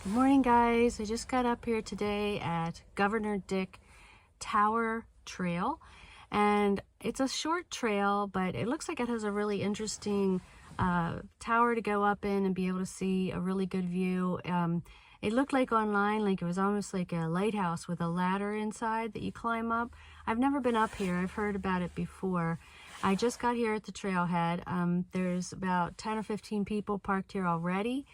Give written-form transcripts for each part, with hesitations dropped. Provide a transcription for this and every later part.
Good morning, guys. I just got up here today at Guv'nor Dick Tower Trail, and it's a short trail, but it looks like it has a really interesting tower to go up in and be able to see a really good view. It looked like online, like it was almost like a lighthouse with a ladder inside that you climb up. I've never been up here. I've heard about it before. I just got here at the trailhead. There's about 10 or 15 people parked here already.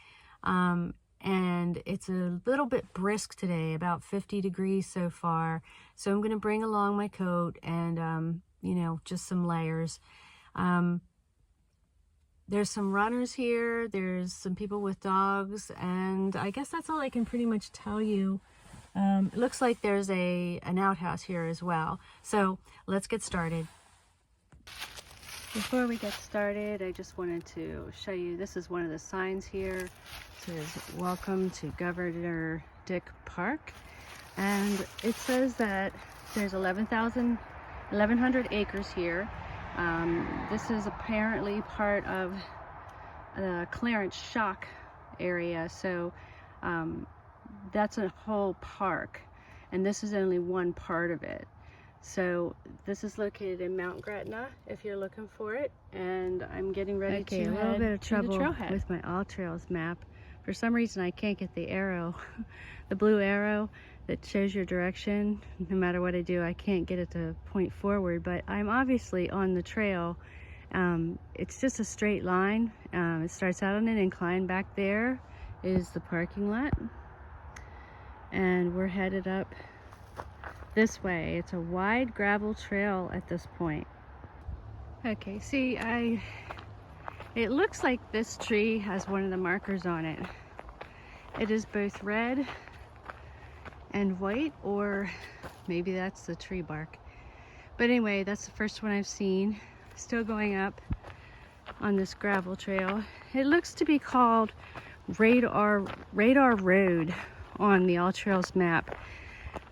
And it's a little bit brisk today, about 50 degrees so far. So I'm going to bring along my coat and, you know, just some layers. There's some runners here. There's some people with dogs. And I guess that's all I can pretty much tell you. It looks like there's an outhouse here as well. So let's get started. Before we get started, I just wanted to show you, this is one of the signs here. It says, "Welcome to Guv'nor Dick Park." And it says that there's 1,100 acres here. This is apparently part of the Clarence shock area. So that's a whole park. And this is only one part of it. So this is located in Mount Gretna if you're looking for it, and I'm getting ready to head a little bit of to the trouble trailhead. with my All Trails map. For some reason I can't get the arrow, the blue arrow that shows your direction. No matter what I do, I can't get it to point forward, but I'm obviously on the trail. It's just a straight line. It starts out on an incline. Back there is the parking lot, and we're headed up this way. It's a wide gravel trail at this point. Okay, see, it looks like this tree has one of the markers on it. It is both red and white, or maybe that's the tree bark. But anyway, that's the first one I've seen. Still going up on this gravel trail. It looks to be called Radar Road on the All Trails map.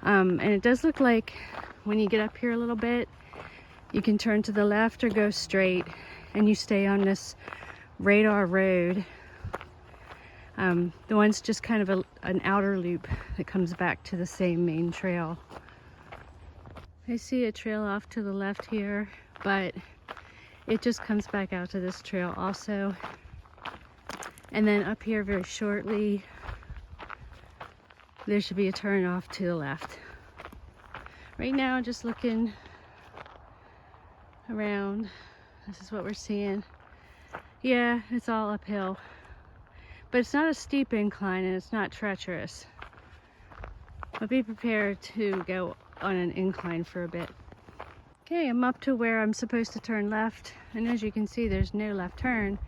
And it does look like when you get up here a little bit, you can turn to the left or go straight, and you stay on this Radar Road. The one's just kind of an outer loop that comes back to the same main trail. I see a trail off to the left here, but it just comes back out to this trail also. And then up here very shortly, there should be a turn off to the left. Right now, just looking around, this is what we're seeing. Yeah, it's all uphill, but it's not a steep incline and it's not treacherous. But be prepared to go on an incline for a bit. Okay, I'm up to where I'm supposed to turn left, and as you can see, there's no left turn.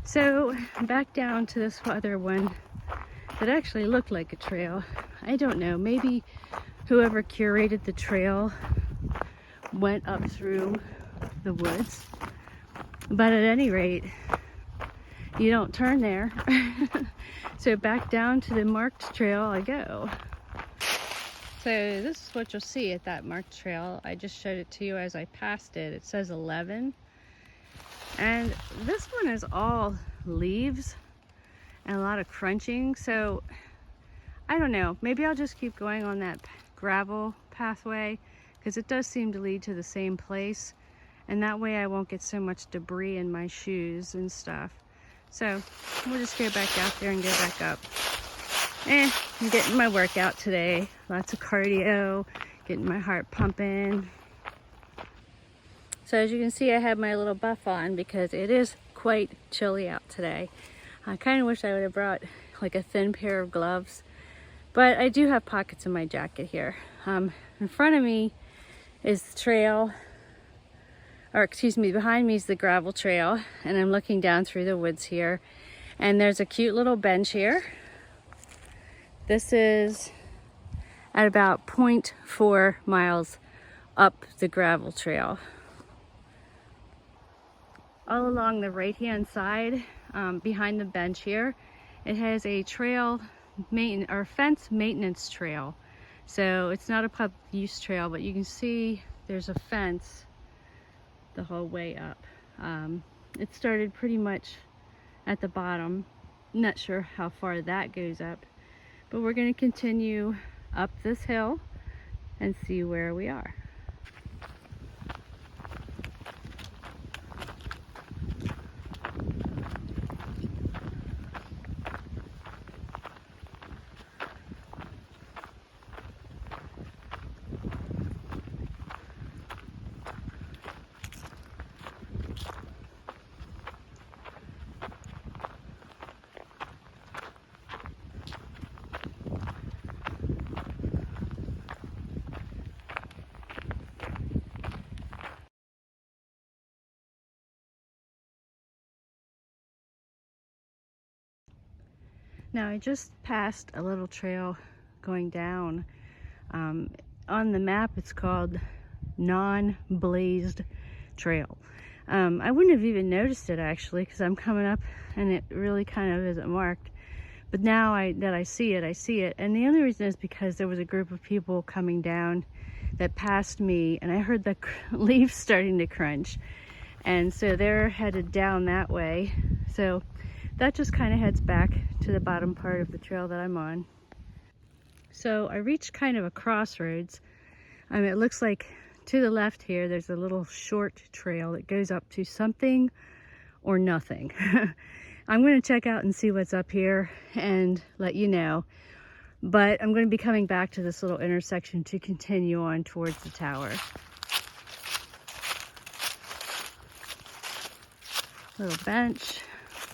So back down to this other one that actually looked like a trail. I don't know, maybe whoever curated the trail went up through the woods. But at any rate, you don't turn there. So back down to the marked trail I go. So this is what you'll see at that marked trail. I just showed it to you as I passed it. It says 11. And this one is all leaves and a lot of crunching. So I don't know, maybe I'll just keep going on that gravel pathway, because it does seem to lead to the same place, and that way I won't get so much debris in my shoes and stuff. So we'll just go back out there and go back up. I'm getting my workout today. Lots of cardio, getting my heart pumping. So as you can see, I have my little buff on because it is quite chilly out today. I kind of wish I would have brought like a thin pair of gloves, but I do have pockets in my jacket here. In front of me is the trail, or excuse me, behind me is the gravel trail, and I'm looking down through the woods here, and there's a cute little bench here. This is at about 0.4 miles up the gravel trail. All along the right hand side, behind the bench here, it has a trail fence maintenance trail. So it's not a public use trail, but you can see there's a fence the whole way up. It started pretty much at the bottom. I'm not sure how far that goes up, But we're going to continue up this hill and see where we are. Now I just passed a little trail going down. On the map it's called non-blazed trail. I wouldn't have even noticed it actually, because I'm coming up and it really kind of isn't marked. But now that I see it. And the only reason is because there was a group of people coming down that passed me, and I heard the leaves starting to crunch. And so they're headed down that way. So that just kind of heads back to the bottom part of the trail that I'm on. So I reached kind of a crossroads. It looks like to the left here, there's a little short trail that goes up to something or nothing. I'm going to check out and see what's up here and let you know. But I'm going to be coming back to this little intersection to continue on towards the tower. Little bench.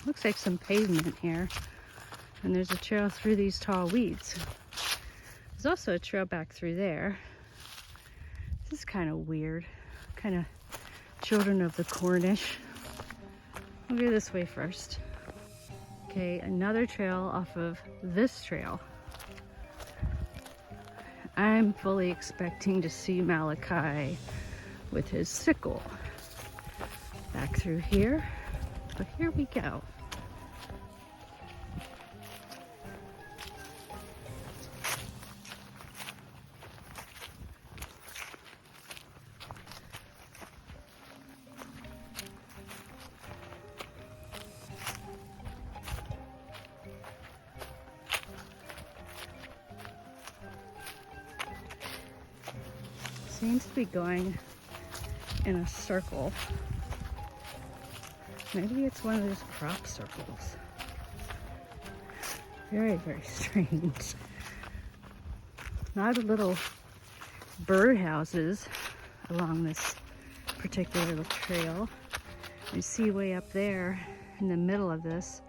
Looks like some pavement here. And there's a trail through these tall weeds. There's also a trail back through there. This is kind of weird. Kind of children of the Cornish. We'll go this way first. Okay, another trail off of this trail. I'm fully expecting to see Malachi with his sickle. Back through here. But here we go. Seems to be going in a circle. Maybe it's one of those crop circles. Very, very strange. A lot of little birdhouses along this particular trail. You see way up there in the middle of this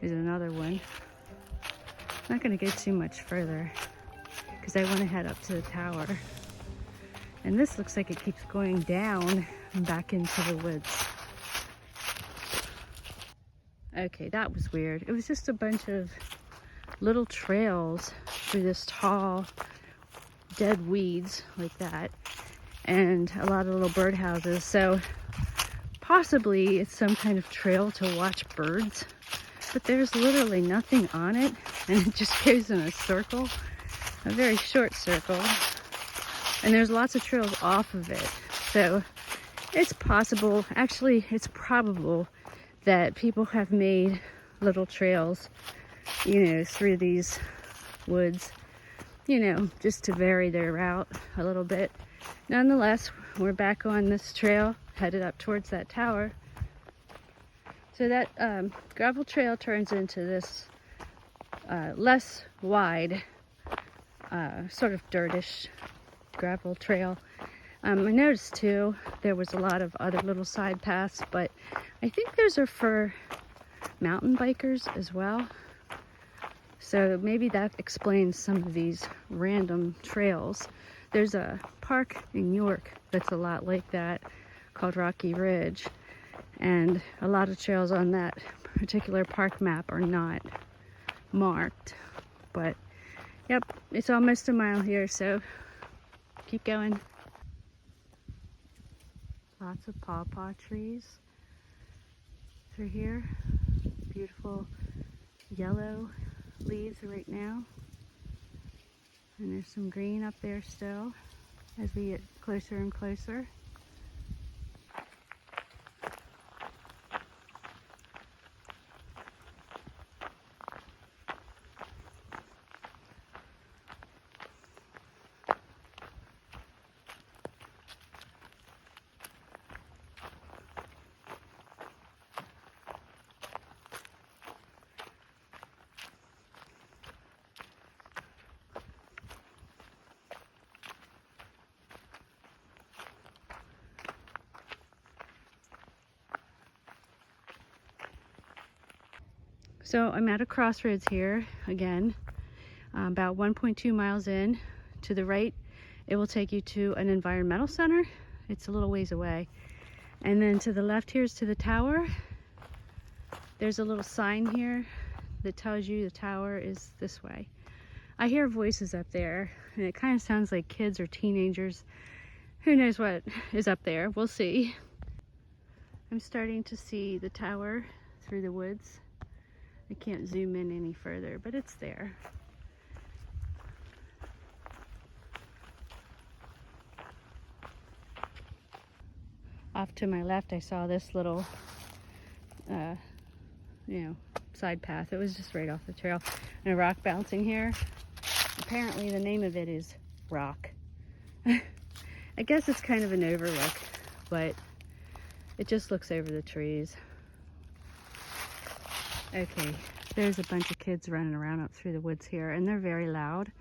is another one. I'm not going to go too much further because I want to head up to the tower. And this looks like it keeps going down and back into the woods. Okay, that was weird. It was just a bunch of little trails through this tall, dead weeds like that. And a lot of little birdhouses. So possibly it's some kind of trail to watch birds. But there's literally nothing on it. And it just goes in a circle. A very short circle. And there's lots of trails off of it. So it's possible, actually it's probable, that people have made little trails, you know, through these woods, you know, just to vary their route a little bit. Nonetheless, we're back on this trail, headed up towards that tower. So that gravel trail turns into this less wide, sort of dirtish gravel trail. I noticed too there was a lot of other little side paths, but I think those are for mountain bikers as well. So maybe that explains some of these random trails. There's a park in York that's a lot like that called Rocky Ridge, and a lot of trails on that particular park map are not marked. But yep, it's almost a mile here, so keep going. Lots of pawpaw trees through here. Beautiful yellow leaves right now. And there's some green up there still as we get closer and closer. So I'm at a crossroads here again, about 1.2 miles in. To the right, it will take you to an environmental center. It's a little ways away. And then to the left here is to the tower. There's a little sign here that tells you the tower is this way. I hear voices up there, and it kind of sounds like kids or teenagers. Who knows what is up there? We'll see. I'm starting to see the tower through the woods. I can't zoom in any further, but it's there. Off to my left, I saw this little, side path. It was just right off the trail. And a rock bouncing here. Apparently the name of it is Rock. I guess it's kind of an overlook, but it just looks over the trees. Okay, there's a bunch of kids running around up through the woods here, and they're very loud.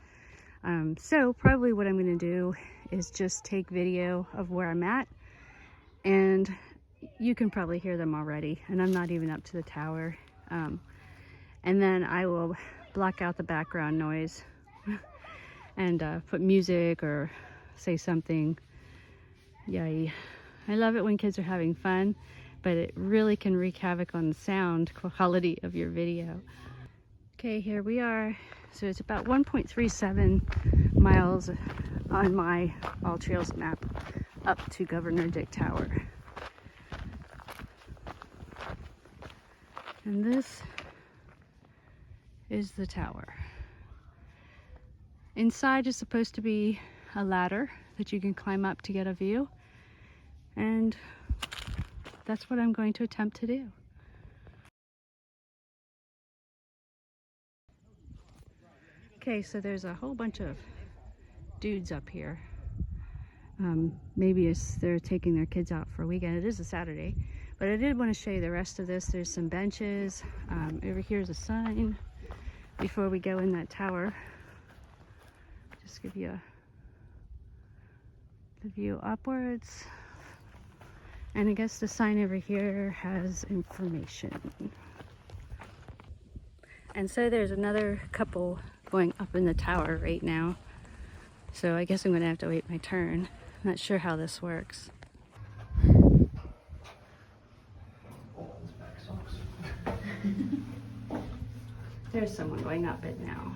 So probably what I'm going to do is just take video of where I'm at, and you can probably hear them already, and I'm not even up to the tower. And then I will block out the background noise and put music or say something. Yay. I love it when kids are having fun, but it really can wreak havoc on the sound quality of your video. Okay, here we are. So it's about 1.37 miles on my All Trails map up to Guv'nor Dick Tower. And this is the tower. Inside is supposed to be a ladder that you can climb up to get a view. And that's what I'm going to attempt to do. Okay, so there's a whole bunch of dudes up here. Maybe they're taking their kids out for a weekend. It is a Saturday. But I did want to show you the rest of this. There's some benches. Over here's a sign before we go in that tower. Just give you the view upwards. And I guess the sign over here has information. And so there's another couple going up in the tower right now. So I guess I'm going to have to wait my turn. I'm not sure how this works. There's someone going up it now.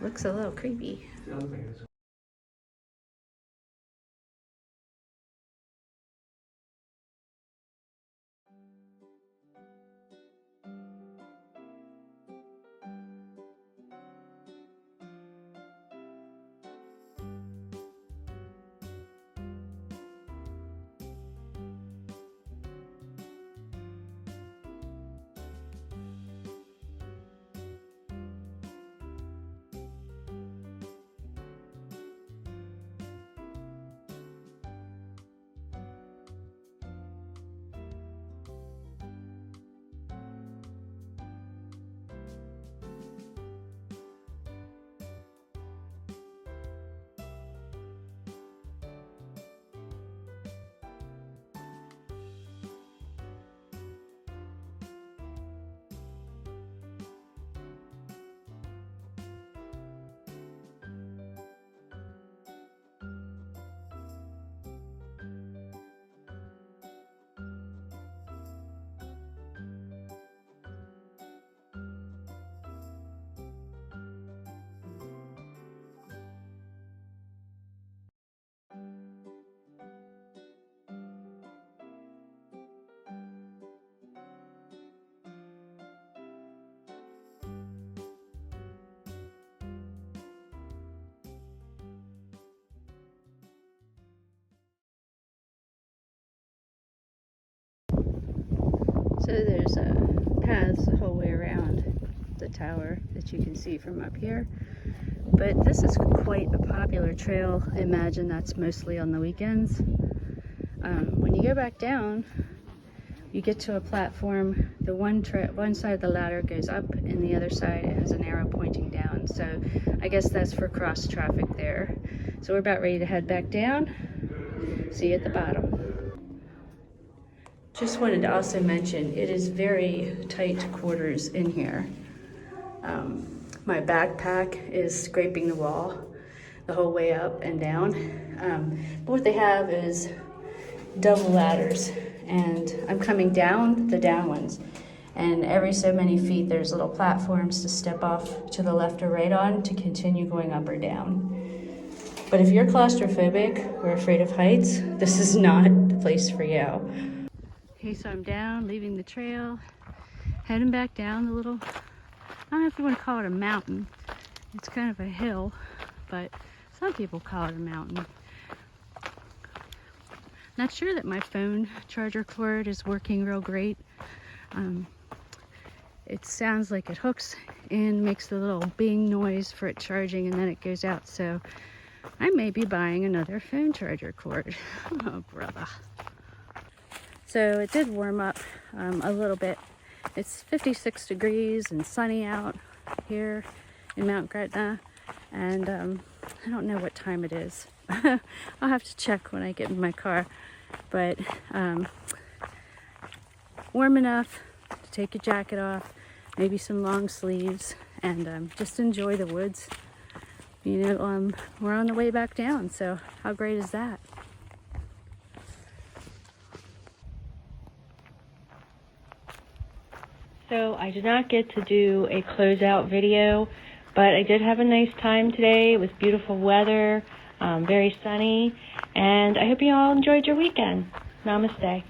Looks a little creepy. So there's paths the whole way around the tower that you can see from up here. But this is quite a popular trail. I imagine that's mostly on the weekends. When you go back down, you get to a platform, the one side of the ladder goes up and the other side has an arrow pointing down. So I guess that's for cross traffic there. So we're about ready to head back down. See you at the bottom. Just wanted to also mention, it is very tight quarters in here. My backpack is scraping the wall the whole way up and down. But what they have is double ladders, and I'm coming down the down ones. And every so many feet, there's little platforms to step off to the left or right on to continue going up or down. But if you're claustrophobic or afraid of heights, this is not the place for you. Okay, so I'm down, leaving the trail, heading back down the little, I don't know if you want to call it a mountain. It's kind of a hill, but some people call it a mountain. Not sure that my phone charger cord is working real great. It sounds like it hooks and makes the little bing noise for it charging, and then it goes out. So I may be buying another phone charger cord. Oh, brother. So it did warm up a little bit. It's 56 degrees and sunny out here in Mount Gretna, and I don't know what time it is. I'll have to check when I get in my car, but warm enough to take your jacket off, maybe some long sleeves, and just enjoy the woods. You know, we're on the way back down, so how great is that? So I did not get to do a closeout video, but I did have a nice time today. It was beautiful weather, very sunny, and I hope you all enjoyed your weekend. Namaste.